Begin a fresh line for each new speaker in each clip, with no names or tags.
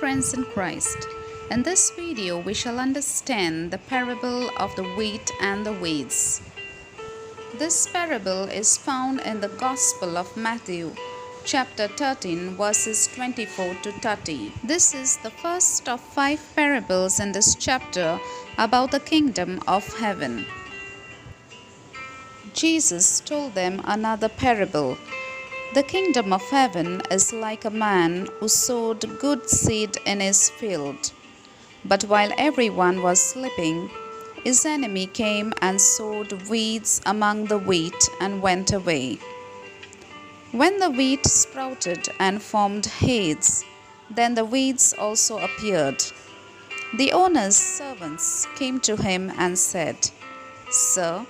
friends in Christ. In this video, we shall understand the parable of the wheat and the weeds. This parable is found in the Gospel of Matthew, chapter 13, verses 24 to 30. This is the first of 5 parables in this chapter about the kingdom of heaven. Jesus told them another parable. The kingdom of heaven is like a man who sowed good seed in his field. But while everyone was sleeping, his enemy came and sowed weeds among the wheat and went away. When the wheat sprouted and formed heads, then the weeds also appeared. The owner's servants came to him and said, "Sir,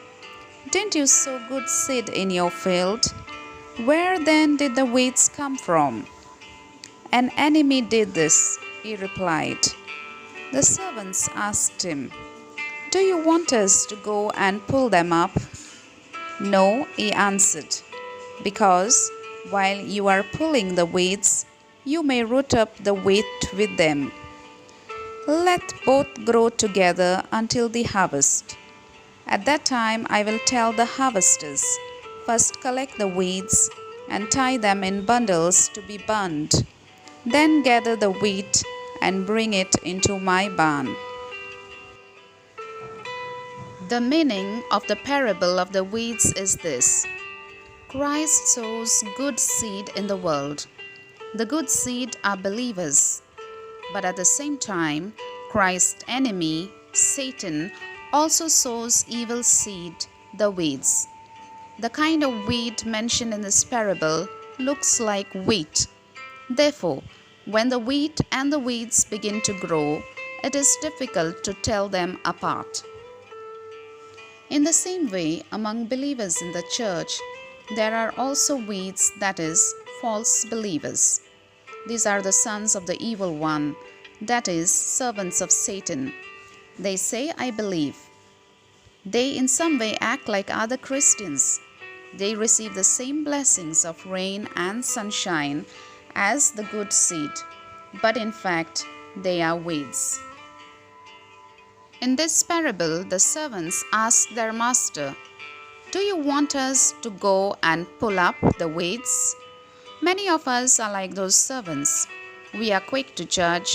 didn't you sow good seed in your field? Where then did the weeds come from?" "An enemy did this," he replied. The servants asked him, "Do you want us to go and pull them up?" "No," he answered, "because while you are pulling the weeds, you may root up the wheat with them. Let both grow together until the harvest. At that time I will tell the harvesters, first collect the weeds and tie them in bundles to be burned. Then gather the wheat and bring it into my barn." The meaning of the parable of the weeds is this: Christ sows good seed in the world. The good seed are believers. But at the same time, Christ's enemy, Satan, also sows evil seed, the weeds. The kind of weed mentioned in this parable looks like wheat. Therefore, when the wheat and the weeds begin to grow, it is difficult to tell them apart. In the same way, among believers in the church, there are also weeds, that is, false believers. These are the sons of the evil one, that is, servants of Satan. They say, "I believe." They in some way act like other Christians. They receive the same blessings of rain and sunshine as the good seed, but in fact, they are weeds. In this parable, the servants ask their master, "Do you want us to go and pull up the weeds?" Many of us are like those servants. We are quick to judge,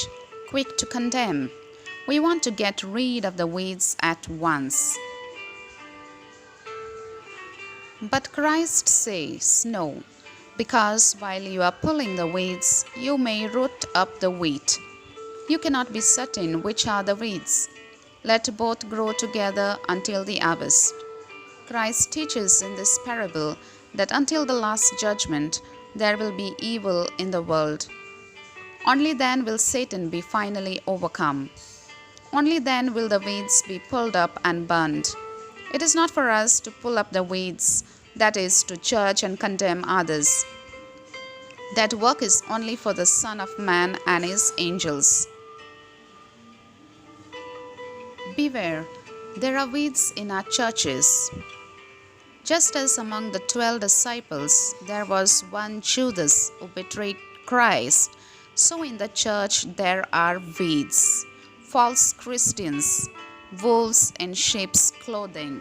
quick to condemn. We want to get rid of the weeds at once. But Christ says no, because while you are pulling the weeds, you may root up the wheat. You cannot be certain which are the weeds. Let both grow together until the harvest. Christ teaches in this parable that until the last judgment, there will be evil in the world. Only then will Satan be finally overcome. Only then will the weeds be pulled up and burned. It is not for us to pull up the weeds, that is, to judge and condemn others. That work is only for the Son of Man and his angels. Beware, there are weeds in our churches. Just as among the 12 disciples there was one Judas who betrayed Christ, so in the church there are weeds, false Christians, wolves in sheep's clothing.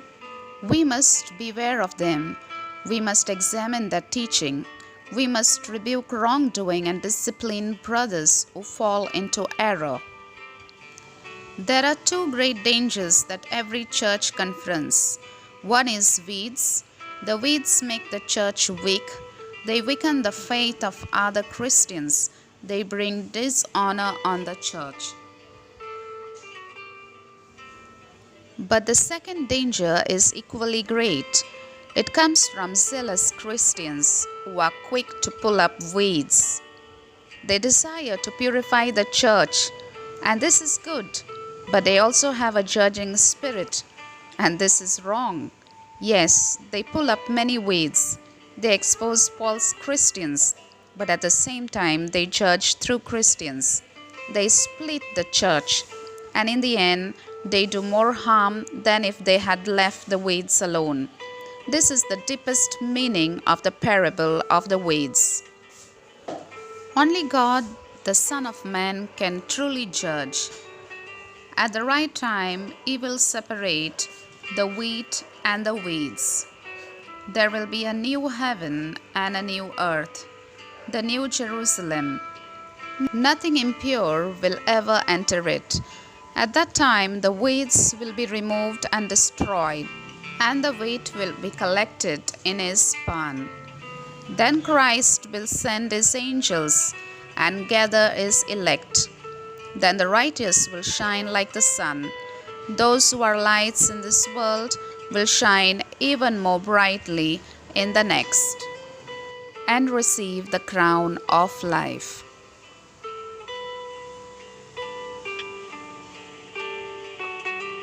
We must beware of them. We must examine their teaching. We must rebuke wrongdoing and discipline brothers who fall into error. There are 2 great dangers that every church confronts. One is weeds. The weeds make the church weak. They weaken the faith of other Christians. They bring dishonor on the church. But the second danger is equally great. It comes from zealous Christians who are quick to pull up weeds. They desire to purify the church, and this is good, but they also have a judging spirit, and this is wrong. Yes, they pull up many weeds. They expose false Christians, but at the same time they judge true Christians. They split the church, and in the end, they do more harm than if they had left the weeds alone. This is the deepest meaning of the parable of the weeds. Only God the Son of Man can truly judge. At the right time, he will separate the wheat and the weeds. There will be a new heaven and a new earth, the new Jerusalem. Nothing impure will ever enter it. At that time, the weeds will be removed and destroyed, and the wheat will be collected in his barn. Then Christ will send his angels and gather his elect. Then the righteous will shine like the sun. Those who are lights in this world will shine even more brightly in the next, and receive the crown of life.